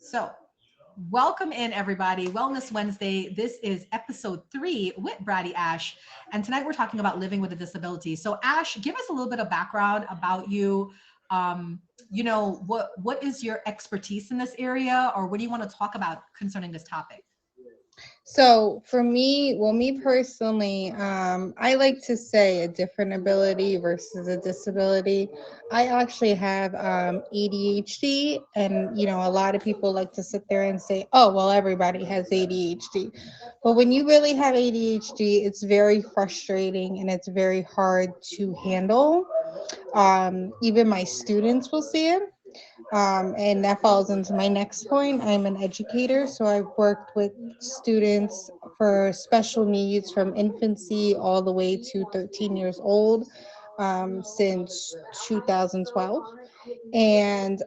So, welcome in everybody. Wellness Wednesday. This is episode 3 with BrattyAsh. And tonight we're talking about living with a disability. So, Ash, give us a little bit of background about you. Um, what is your expertise in this area, or what do you want to talk about concerning this topic? So for me, well, me personally, I like to say a different ability versus a disability. I actually have ADHD, and a lot of people like to sit there and say, "Oh, well, everybody has ADHD." But when you really have ADHD, it's very frustrating and it's very hard to handle. Even my students will see it. And that falls into my next point. I'm an educator, so I've worked with students for special needs from infancy all the way to 13 years old since 2012. And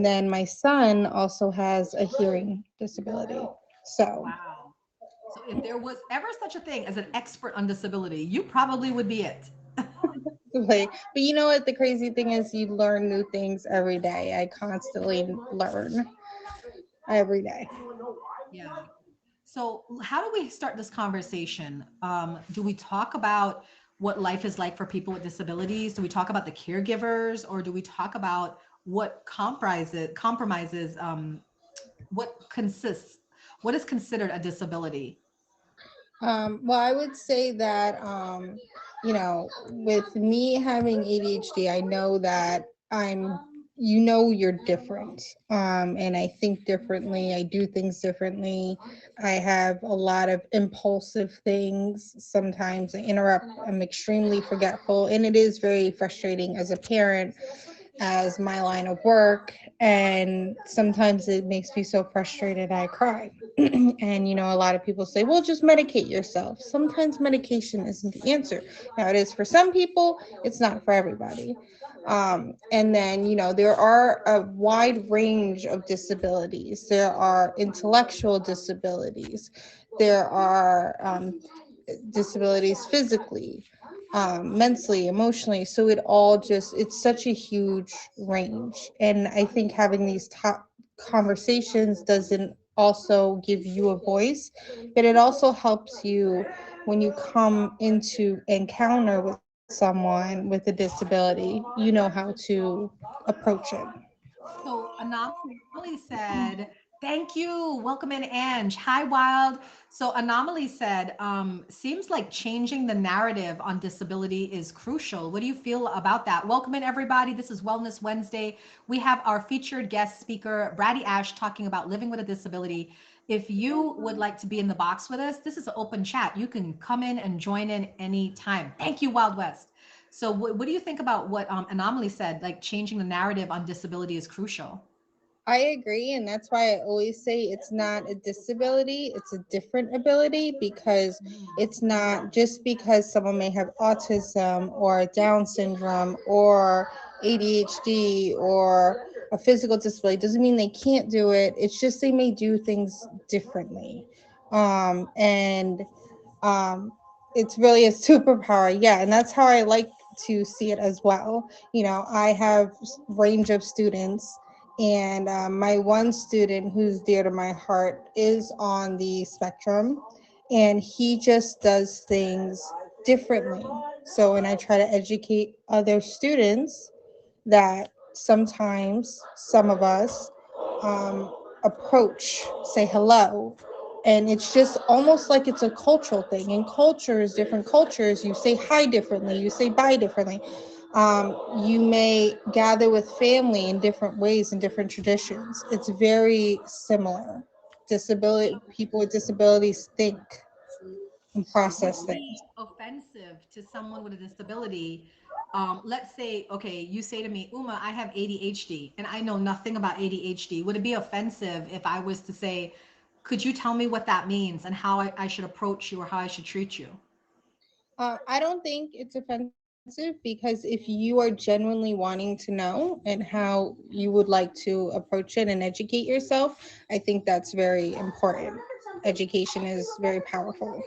then my son also has a hearing disability. So Wow. So, if there was ever such a thing as an expert on disability, you probably would be it. like, but you know what? The crazy thing is, you learn new things every day. I constantly learn every day. Yeah. So, how do we start this conversation? Do we talk about what life is like for people with disabilities? Do we talk about the caregivers, or do we talk about what compromises what consists what is considered a disability? Well, I would say that, with me having ADHD, I know that you're different. And I think differently. I do things differently. I have a lot of impulsive things. Sometimes I interrupt. I'm extremely forgetful. And it is very frustrating as a parent, as my line of work, and sometimes it makes me so frustrated I cry. And a lot of people say, well, just medicate yourself. Sometimes medication isn't the answer. Now, it is for some people, it's not for everybody. And then there are a wide range of disabilities. There are intellectual disabilities, there are disabilities physically, mentally, emotionally. So it's such a huge range. And I think having these top conversations doesn't also give you a voice, but it also helps you when you come into encounter with someone with a disability, you know how to approach it. So Anomaly said, thank you. Welcome in, Ange. Hi, Wild. So Anomaly said, seems like changing the narrative on disability is crucial. What do you feel about that? Welcome in, everybody. This is Wellness Wednesday. We have our featured guest speaker, BrattyAsh, talking about living with a disability. If you would like to be in the box with us, this is an open chat. You can come in and join in anytime. Thank you, Wild West. So, what do you think about what Anomaly said? Like changing the narrative on disability is crucial. I agree, and that's why I always say it's not a disability, it's a different ability, because Mm. it's not just because someone may have autism or Down syndrome or ADHD or a physical disability doesn't mean they can't do it. It's just they may do things differently. And um, it's really a superpower. Yeah, and that's how I like to see it as well. I have range of students, and my one student who's dear to my heart is on the spectrum, and he just does things differently. So when I try to educate other students that sometimes some of us approach, say hello, and it's just almost like it's a cultural thing. In cultures, different cultures, you say hi differently, you say bye differently. You may gather with family in different ways and different traditions. It's very similar. Disability People with disabilities think and So would process it things. be offensive to someone with a disability? Let's say, okay, you say to me, Uma, I have ADHD and I know nothing about ADHD. Would it be offensive if I was to say, could you tell me what that means and how I should approach you or how I should treat you? I don't think it's offensive, because if you are genuinely wanting to know and how you would like to approach it and educate yourself, I think that's very important. Education is very powerful.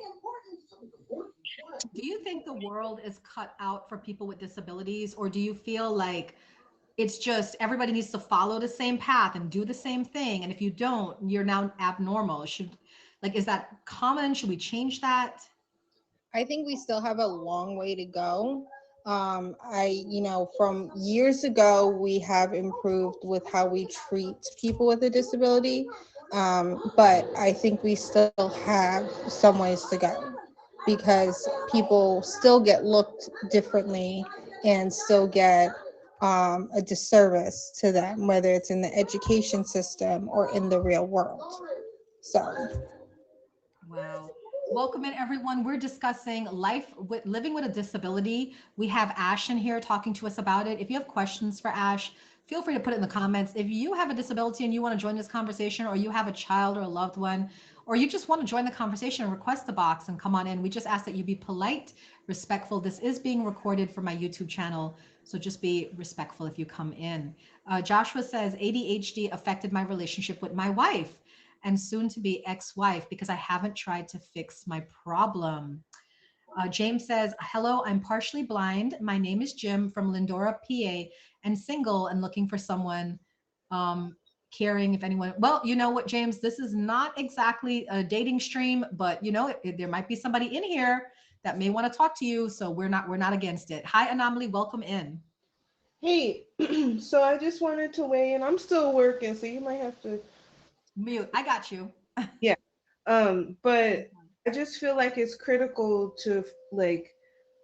Do you think the world is cut out for people with disabilities, or do you feel like It's just everybody needs to follow the same path and do the same thing. And if you don't, you're now abnormal. Should like is that common? Should we change that? I think we still have a long way to go. From years ago, we have improved with how we treat people with a disability. But I think we still have some ways to go because people still get looked differently and still get a disservice to them, whether it's in the education system or in the real world. So, Wow. Welcome in, everyone. We're discussing life with living with a disability. We have Ash in here talking to us about it. If you have questions for Ash, feel free to put it in the comments. If you have a disability and you want to join this conversation, or you have a child or a loved one, or you just want to join the conversation, request the box and come on in. We just ask that you be polite, respectful. This is being recorded for my YouTube channel, so just be respectful if you come in. Joshua says ADHD affected my relationship with my wife and soon to be ex wife because I haven't tried to fix my problem. James says, hello, I'm partially blind. My name is Jim from Lindora, PA, and single and looking for someone um, caring if anyone. Well, you know what, James, this is not exactly a dating stream, but you know, there might be somebody in here that may want to talk to you. So we're not against it. Hi, Anomaly, welcome in. Hey, so I just wanted to weigh in. I'm still working, so you might have to, Mute, I got you. yeah. But I just feel like it's critical to like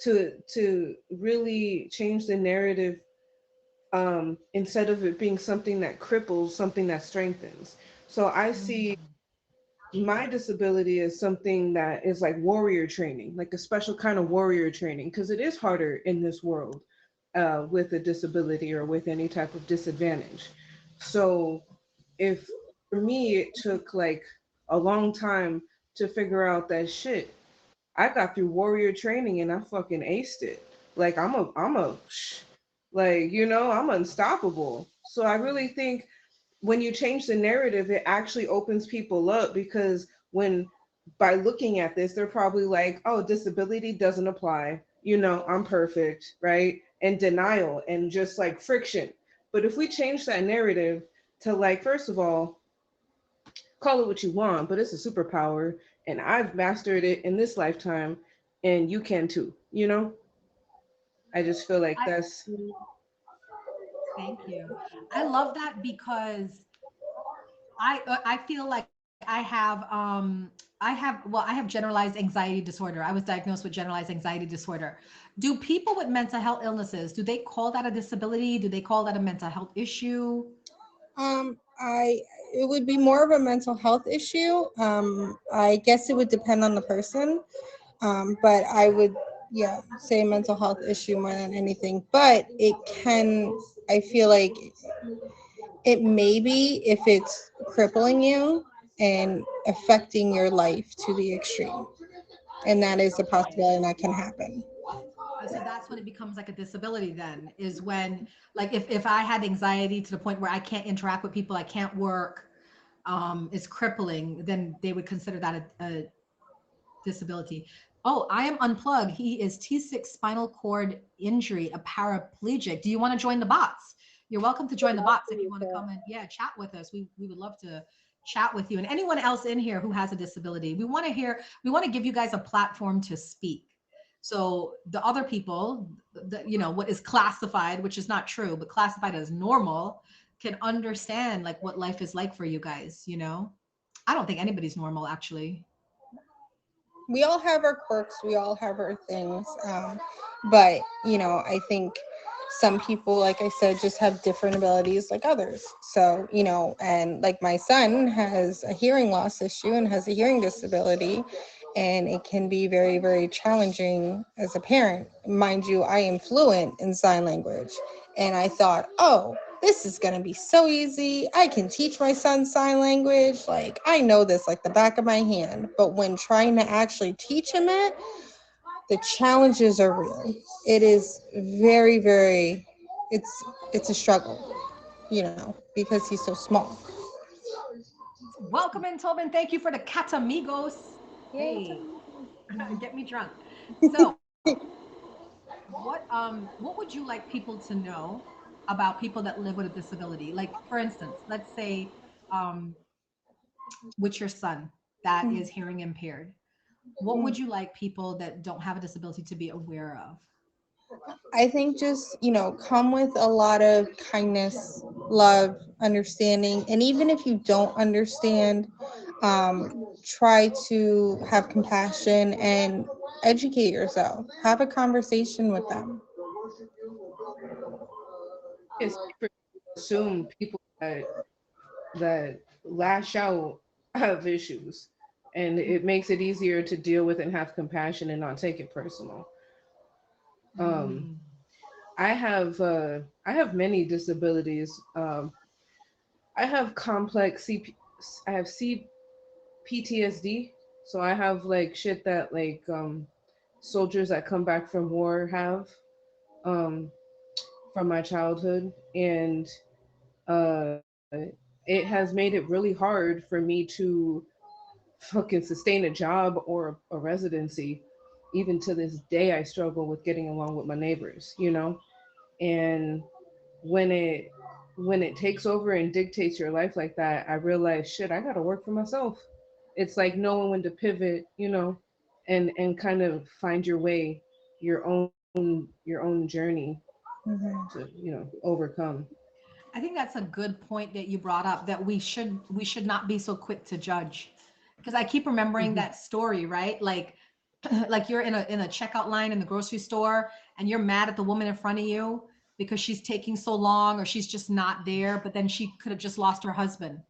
to really change the narrative instead of it being something that cripples, something that strengthens. So I see Mm. my disability as something that is like warrior training, like a special kind of warrior training, because it is harder in this world with a disability or with any type of disadvantage. So if for me it took like a long time to figure out that shit, I got through warrior training and I fucking aced it. Like like I'm unstoppable. So I really think when you change the narrative, it actually opens people up because when by looking at this, they're probably like, oh, disability doesn't apply. I'm perfect, right? And denial and just like friction. But if we change that narrative to like, first of all, call it what you want, but it's a superpower and I've mastered it in this lifetime and you can too, I just feel like I that's thank you. I love that because I feel like I have generalized anxiety disorder. I was diagnosed with generalized anxiety disorder. Do people with mental health illnesses, do they call that a disability? Do they call that a mental health issue? I it would be more of a mental health issue. I guess it would depend on the person. But I would, yeah, say mental health issue more than anything. But it can, I feel like it may be if it's crippling you and affecting your life to the extreme. And that is a Okay. possibility and that can happen. So that's when it becomes like a disability then, is when like if I had anxiety to the point where I can't interact with people, I can't work, is crippling, then they would consider that a disability. Oh, I am unplugged. He is T6 spinal cord injury, a paraplegic. Do you want to join the bots? You're welcome to join the bots if you want to come and yeah, chat with us. We would love to chat with you and anyone else in here who has a disability. We want to give you guys a platform to speak. So the other people, what is classified, which is not true, but classified as normal, can understand like what life is like for you guys. I don't think anybody's normal actually. We all have our quirks, we all have our things. But, I think some people, like I said, just have different abilities like others. So, and like my son has a hearing loss issue and has a hearing disability. And it can be very, very challenging as a parent. Mind you, I am fluent in sign language. And I thought, oh, this is going to be so easy. I can teach my son sign language. Like, I know this like the back of my hand. But when trying to actually teach him it, the challenges are real. It is very, very, it's a struggle, because he's so small. Welcome in, Tobin. Thank you for the Catamigos. Yeah. Hey, get me drunk. So, what would you like people to know? about people that live with a disability? Like, for instance, let's say um, with your son that is hearing impaired, what would you like people that don't have a disability to be aware of? I think just, come with a lot of kindness, love, understanding. And even if you don't understand, try to have compassion and educate yourself. Have a conversation with them. It's safer to assume people that lash out have issues, and it makes it easier to deal with and have compassion and not take it personal. Um, Mm. I have many disabilities. I have complex CP, I have CPTSD. So I have like shit that like soldiers that come back from war have um, from my childhood, and uh, it has made it really hard for me to fucking sustain a job or a residency. Even to this day, I struggle with getting along with my neighbors, you know? And when it when it takes over and dictates your life like that, I realize shit, I gotta work for myself. It's like knowing when to pivot, you know, and kind of find your way, your own journey to, Mhm. overcome. I think that's a good point that you brought up, that we should not be so quick to judge. Because I keep remembering Hmm. that story, right? Like like you're in a checkout line in the grocery store and you're mad at the woman in front of you because she's taking so long or she's just not there, but then she could have just lost her husband,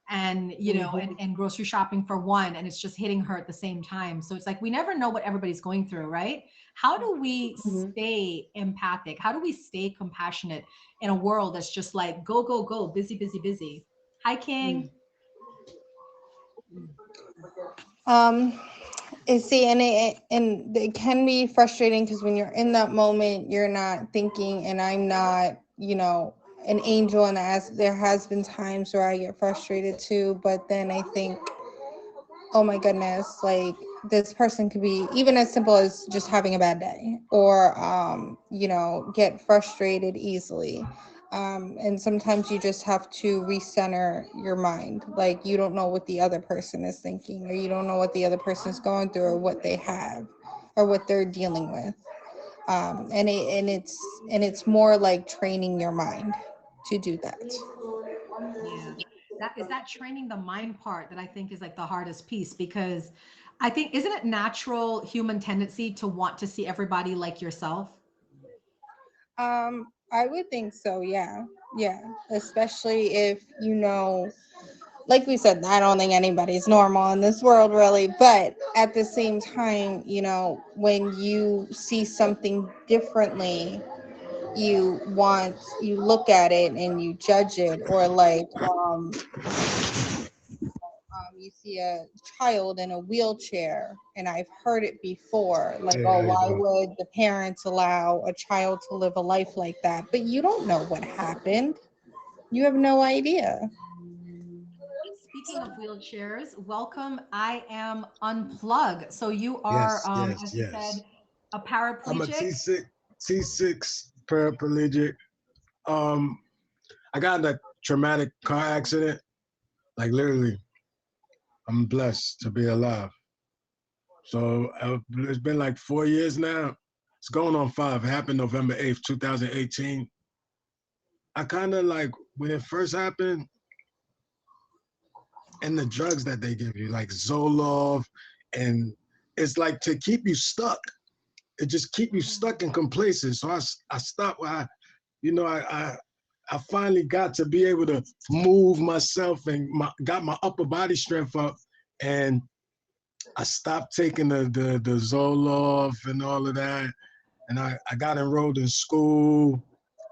and Hmm. and grocery shopping for one, and it's just hitting her at the same time. So it's like we never know what everybody's going through, right? How do we Hmm. stay empathic? How do we stay compassionate in a world that's just like go go go, busy busy busy? Hi King. Um, and see, and it can be frustrating because when you're in that moment, you're not thinking, and I'm not, an angel, and as there has been times where I get frustrated too, but then I think, oh my goodness, like this person could be even as simple as just having a bad day or, get frustrated easily. And sometimes you just have to recenter your mind. Like you don't know what the other person is thinking, or you don't know what the other person is going through, or what they have, or what they're dealing with. And it's more like training your mind to do that. Yeah. That is that training the mind part that I think is like the hardest piece, because I think, isn't it natural human tendency to want to see everybody like yourself? I would think so, yeah. Yeah. Especially if like we said, I don't think anybody's normal in this world really, but at the same time, when you see something differently, you look at it and you judge it, or like you see a child in a wheelchair, and I've heard it before, like, Hey, oh, how you why doing? would the parents allow a child to live a life like that? But you don't know what happened. You have no idea. Speaking of wheelchairs, welcome. I am Unplug. So you are, Yes, yes, as you yes. said, a I'm a paraplegic. T6 paraplegic. Um, I got in a traumatic car accident. Like literally, I'm blessed to be alive. So it's been like 4 years now. It's going on 5. It happened November 8th, 2018. I kind of like when it first happened, and the drugs that they give you, like Zoloft, and it's like to keep you stuck. It just keep you stuck in complacent. So I stopped. I finally got to be able to move myself and got my upper body strength up, and I stopped taking the Zoloft and all of that, and I got enrolled in school,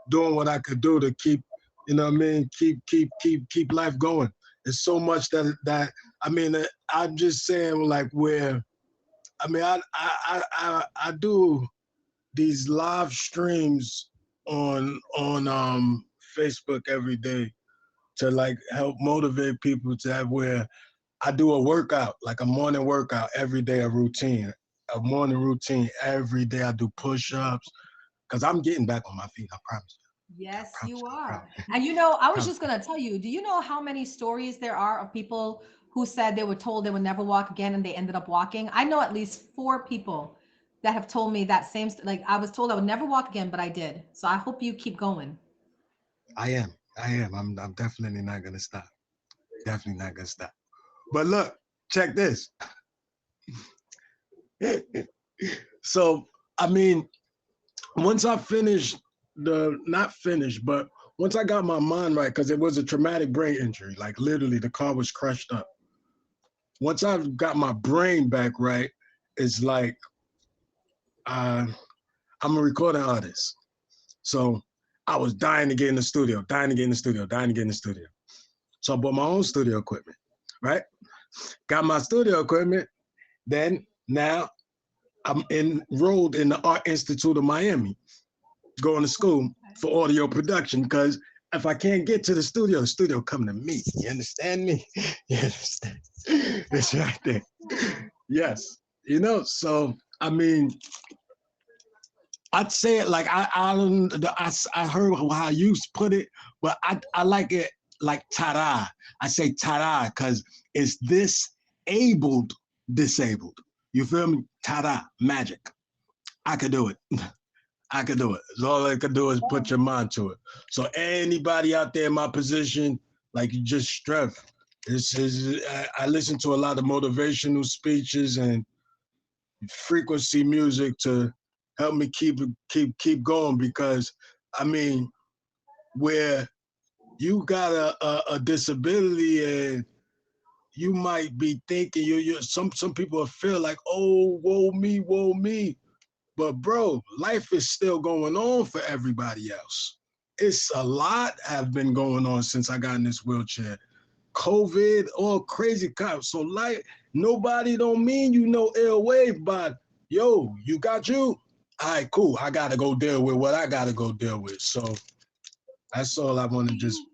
doing what I could do to keep, keep life going. There's so much that I mean, I'm just saying like where I mean I do these live streams on Facebook every day to like help motivate people to have where I do a workout, like a morning workout every day, a morning routine every day. I do push-ups because I'm getting back on my feet. I promise. Yes, Promise, you are. promise, And you know, I was promise. just going to tell you, do you know how many stories there are of people who said they were told they would never walk again and they ended up walking? I know at least four people that have told me that same, like I was told I would never walk again, but I did. So I hope you keep going. I am. I am. I'm definitely not gonna stop. Definitely not gonna stop. But look, check this. So I mean, once I finished the not finished, but once I got my mind right, because it was a traumatic brain injury, like literally the car was crushed up. Once I got my brain back right, it's like uh, I'm a recording artist. So I was dying to get in the studio, dying to get in the studio, dying to get in the studio. So I bought my own studio equipment, right? Got my studio equipment. Then now I'm enrolled in the Art Institute of Miami, going to school for audio production because if I can't get to the studio come to me. You understand me? You understand? It's right there. Yes. You know, so I mean, I'd say it like I don't I heard how you put it, but I like it like ta-da. I say ta-da because it's disabled, disabled. You feel me? Ta-da, magic. I could do it. I could do it. So all I could do is put your mind to it. So anybody out there in my position, like you just strength. I listen to a lot of motivational speeches and frequency music to help me keep going because I mean where you got a disability and you might be thinking you some people feel like oh woe me but bro life is still going on for everybody else. It's a lot have been going on since I got in this wheelchair. COVID, all crazy cops. So like nobody don't mean you no ill wave, but yo, you got you. All right, cool. I gotta go deal with what I gotta go deal with. So that's all I want Do to just. you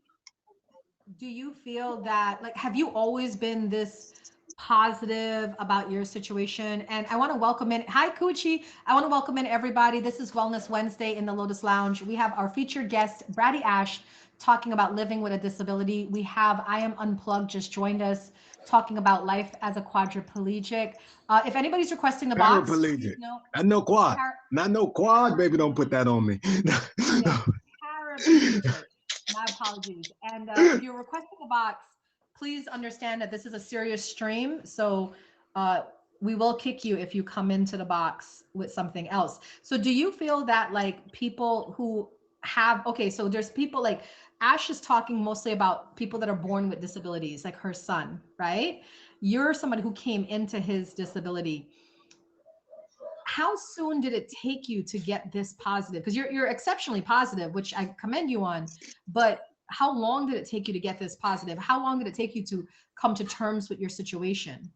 do you feel that like have you always been this positive about your situation? And I want to welcome in, hi Coochie, I want to welcome in everybody. This is Wellness Wednesday in the Lotus Lounge. We have our featured guest BrattyAsh talking about living with a disability. We have I Am Unplugged just joined us talking about life as a quadriplegic. If anybody's requesting the box, please Paraplegic. know I know quad. par- Not no quad, baby. Don't put that on me. yes, paraplegic. My apologies. And if you're requesting a box, please understand that this is a serious stream. So uh, we will kick you if you come into the box with something else. So do you feel that like people who have, okay, so there's people like Ash is talking mostly about people that are born with disabilities, like her son, right? You're somebody who came into his disability. How soon did it take you to get this positive? Because you're exceptionally positive, which I commend you on. But how long did it take you to get this positive? How long did it take you to come to terms with your situation?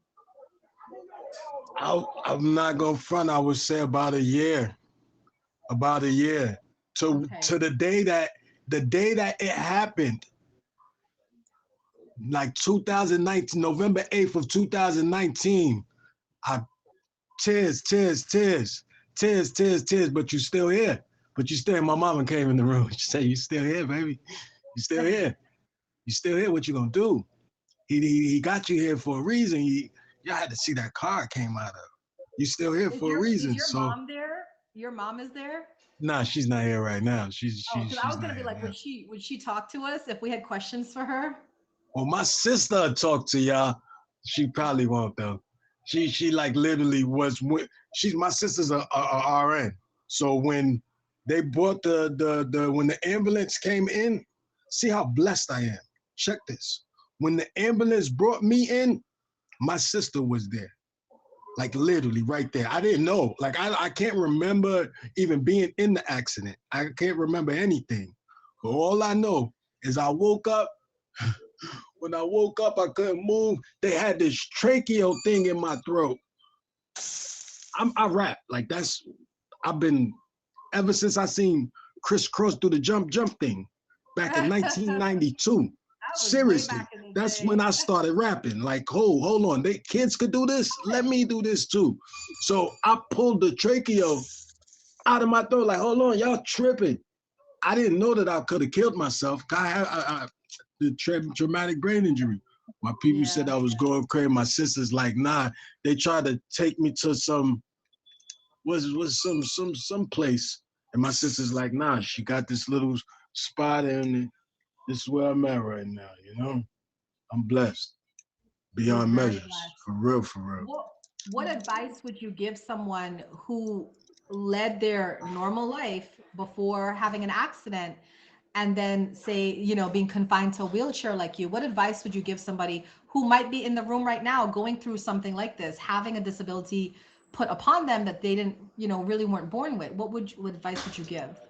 I'm not gonna front. I would say about a year. About a year. Okay. To the day that it happened, like 2019, November 8th of 2019. I tears, but you still here. But you still, my mama came in the room. She said, you still here, baby. You still here. You still here. What you gonna do? He got you here for a reason. Y'all had to see that car came out of. You still here Is for a your reason. your So mom there? Your mom is there? nah, she's not here right now. Oh, because I She's was not gonna be here like, now. would she talk to us if we had questions for her? Well, my sister talked to y'all. She probably won't though. She like literally was she's my sister's a RN. So when they brought the when the ambulance came in, see how blessed I am. Check this. When the ambulance brought me in, my sister was there. Like literally right there. I didn't know. Like I can't remember even being in the accident. I can't remember anything. But all I know is I woke up. When I woke up, I couldn't move. They had this tracheo thing in my throat. I rap. Like that's I've been ever since I seen Chris Cross do the jump thing back in That 1992. was way Seriously, back in the that's when day. I started rapping. Like, hold on, they kids could do this. Let me do this too. So I pulled the tracheo out of my throat. Like, hold on, y'all tripping. I didn't know that I could have killed myself. I had the traumatic brain injury. My people said Yeah. I was going crazy. My sister's like, nah. They tried to take me to some some place, and my sister's like, nah. She got this little spot, and this is where I'm at right now. You know, I'm blessed You're beyond very measures. blessed. For real, for real. What advice would you give someone who led their normal life before having an accident and then say, being confined to a wheelchair like you? What advice would you give somebody who might be in the room right now going through something like this, having a disability put upon them that they didn't, really weren't born with? What advice would you give?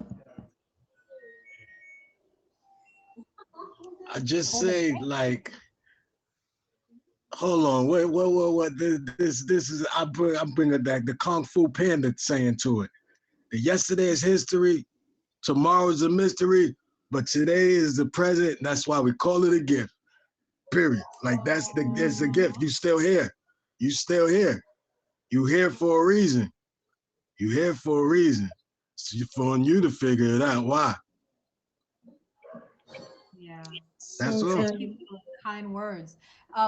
I just Hold it. say like, hold on, wait, what? This is I'm bringing back the Kung Fu Panda saying to it. The yesterday is history, tomorrow is a mystery, but today is the present. That's why we call it a gift. Period. Like it's a gift. You still here. You still here. You here for a reason. You here for a reason. It's for you to figure it out. Why? Yeah. That's So all. Thank true. you for those kind words.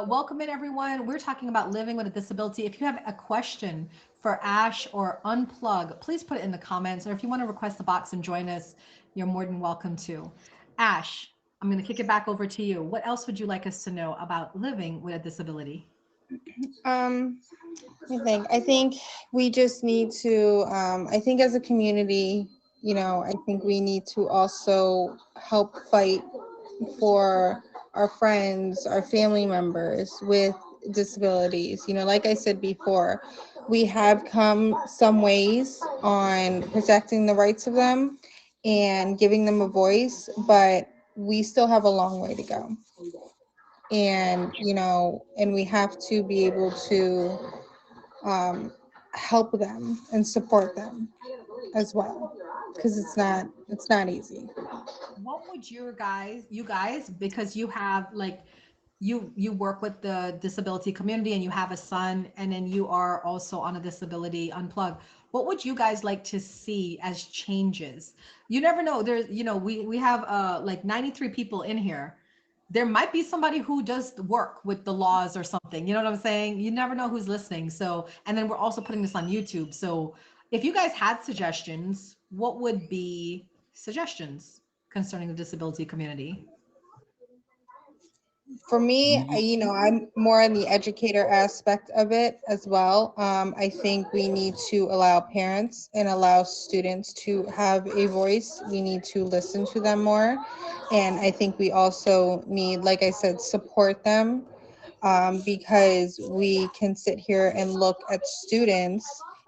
Welcome in, everyone. We're talking about living with a disability. If you have a question for Ash or Unplug, please put it in the comments. Or if you want to request the box and join us, you're more than welcome to. Ash, I'm going to kick it back over to you. What else would you like us to know about living with a disability? Um, I think we just need to. I think as a community, I think we need to also help fight for our friends, our family members with disabilities. Like I said before, we have come some ways on protecting the rights of them and giving them a voice, but we still have a long way to go. And we have to be able to um, help them and support them as well, because it's not easy. What would you guys, because you have like you work with the disability community and you have a son and then you are also on a disability unplug, what would you guys like to see as changes? You never know. There's, we have like 93 people in here. There might be somebody who does work with the laws or something. You know what I'm saying? You never know who's listening. So, and then we're also putting this on YouTube. So if you guys had suggestions, what would be suggestions concerning the disability community? For me, I'm more on the educator aspect of it as well. I think we need to allow parents and allow students to have a voice. We need to listen to them more. And I think we also need, like I said, support them, because we can sit here and look at students,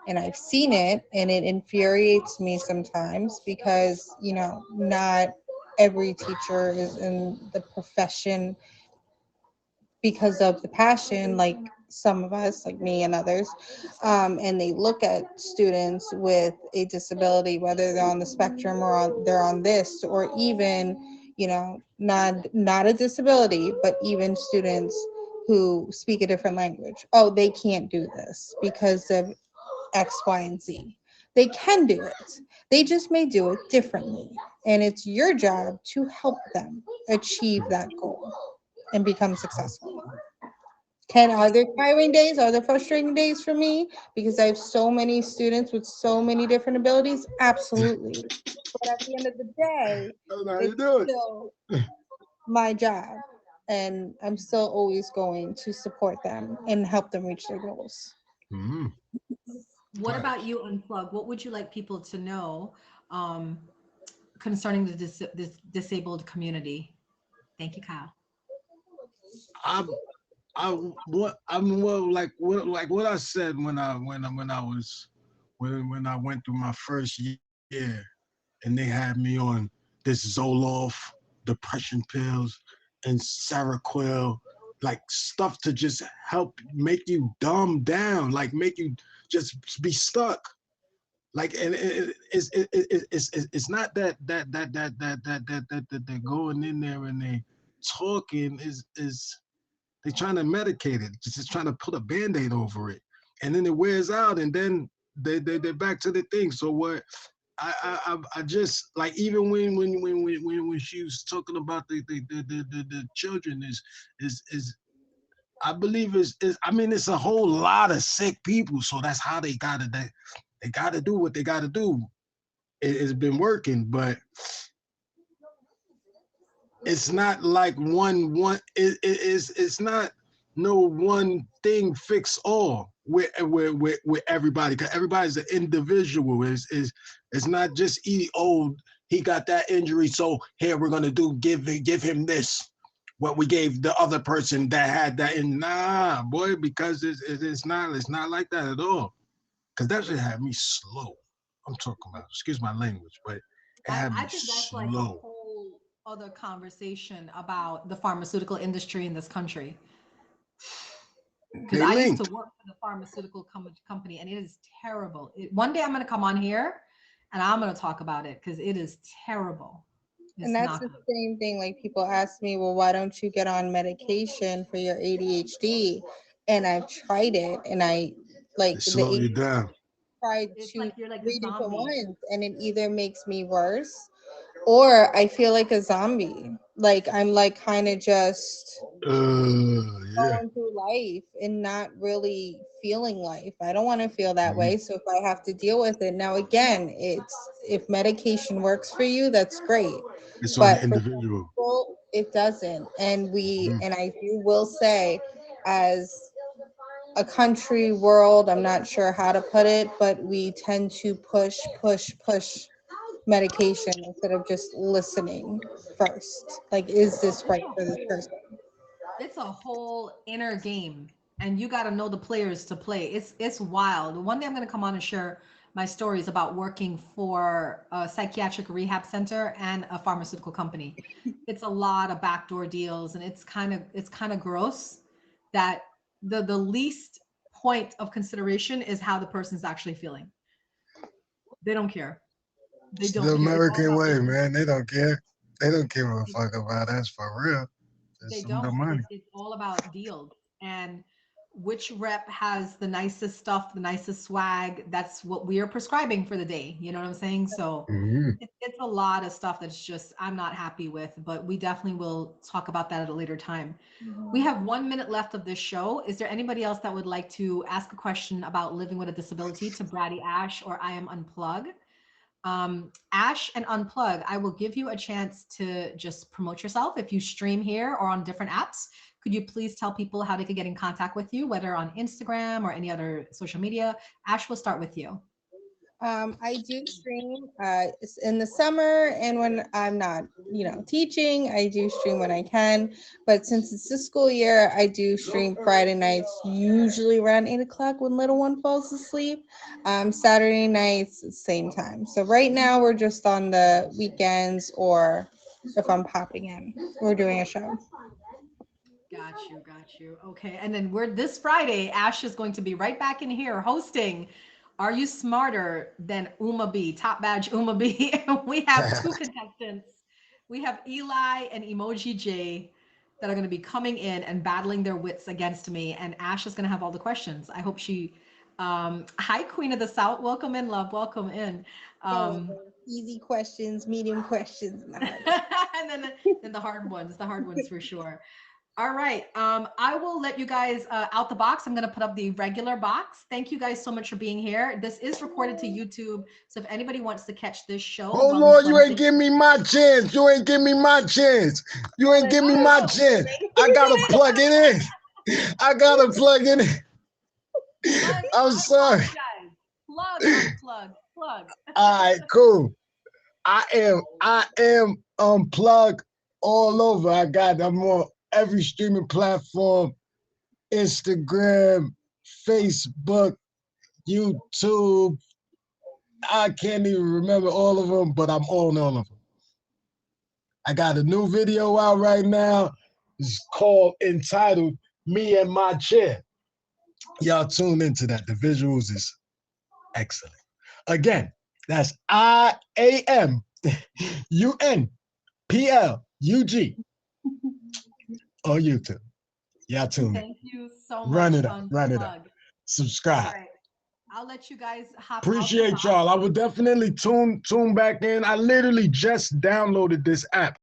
and I've seen it, and it infuriates me sometimes because, not every teacher is in the profession because of the passion, like some of us, like me and others, and they look at students with a disability, whether they're on the spectrum or they're on this, or even, not a disability, but even students who speak a different language. Oh, they can't do this because of X, Y, and Z. They can do it. They just may do it differently. And it's your job to help them achieve that goal and become successful. Are there tiring days? Are there frustrating days for me? Because I have so many students with so many different abilities? Absolutely. But at the end of the day, That's how you it's do it. still my job. And I'm still always going to support them and help them reach their goals. Mm-hmm. What about you, Unplug? What would you like people to know um, concerning the this disabled community? Thank you, Kyle. I I what I'm well like what I said when I was when I went through my first year and they had me on this Zoloft, depression pills, and Seroquel, like stuff to just help make you dumb down, like make you just be stuck. Like and it's not that they're going in there and they talking is they're trying to medicate it, just trying to put a band-aid over it. And then it wears out and then they're back to the thing. So what I just like even when she was talking about the children is I believe is I mean it's a whole lot of sick people, so that's how they gotta do what they gotta do. It's been working, but it's not like it's not no one thing fix all with everybody, because everybody's an individual. It's not just oh, he got that injury, so here we're gonna give him this what we gave the other person that had that in. Nah, boy, because it's not like that at all, because that should have me slow. I'm talking about, excuse my language, but it had I me think that's like a slow. whole other conversation about the pharmaceutical industry in this country. Because They I used to linked. work for the pharmaceutical company, and it is terrible. One day I'm going to come on here and I'm going to talk about it because it is terrible. And It's that's not the good. same thing. Like people ask me, well, why don't you get on medication for your ADHD? And I've tried it, and I They like the slow you ADHD down. tried It's two, like you're like a 3 different zombie. ones, and it either makes me worse or I feel like a zombie. Like I'm like kind of just Yeah. going through life and not really feeling life. I don't want to feel that Mhm. way. So if I have to deal with it, now again, it's if medication works for you, that's great. It's on the But for some individual. people, it doesn't. And Mhm. and I do will say, as a country, world, I'm not sure how to put it, but we tend to push medication instead of just listening first. Like, is Oh, this right for this person? it's a whole inner game, and you got to know the players to play. It's wild. One day I'm going to come on and share my stories about working for a psychiatric rehab center and a pharmaceutical company. It's a lot of backdoor deals, and it's kind of gross that the least point of consideration is how the person's actually feeling. They don't care. They It's the don't care. It's all American about way, business. man. They don't care. They don't give a fuck about us for real. They It's the don't. money. It's all about deals and which rep has the nicest stuff, the nicest swag. That's what we are prescribing for the day. You know what I'm saying? So Mhm. it's a lot of stuff that's just I'm not happy with, but we definitely will talk about that at a later time. We Mhm. have 1 minute left of this show. Is there anybody else that would like to ask a question about living with a disability to Bratty Ash or I am Unplug? Ash and Unplug, I will give you a chance to just promote yourself if you stream here or on different apps. Could you please tell people how they could get in contact with you, whether on Instagram or any other social media? Ash, we'll start with you. I do stream in the summer, and when I'm not, teaching, I do stream when I can. But since it's the school year, I do stream Friday nights, usually around 8 o'clock when little one falls asleep. Saturday nights, same time. So right now we're just on the weekends, or if I'm popping in, we're doing a show. Got you, got you. Okay. And then we're this Friday, Ash is going to be right back in here hosting Are You Smarter Than Uma B? Top badge Uma B. We have two contestants. We have Eli and Emoji J that are going to be coming in and battling their wits against me. And Ash is going to have all the questions. I hope she hi Queen of the South. Welcome in, love. Welcome in. So Um easy questions, medium questions, and the hard ones. and then the hard ones for sure. All right. I will let you guys out the box. I'm going to put up the regular box. Thank you guys so much for being here. This is recorded to YouTube. So if anybody wants to catch this show, Hold Wellness on, you ain't Wednesday. give me my chance. You ain't give me my chance. You ain't give me my Oh, chance. I you did gotta it. plug it in. I gotta plug it in. Plug. I'm I sorry. apologize. Plug, unplug, plug. All right, cool. I am unplugged all over. I'm on every streaming platform, Instagram, Facebook, YouTube. I can't even remember all of them, but I'm on all of them. I got a new video out right now. It's called entitled Me and My Chair. Y'all tune into that. The visuals is excellent. Again, that's IAMUNPLUG on YouTube. Y'all tune in. Thank you so Run much, it up. Run it up. unplug. All Subscribe. right. I'll let you guys hop out the Appreciate call. y'all. I will definitely tune back in. I literally just downloaded this app.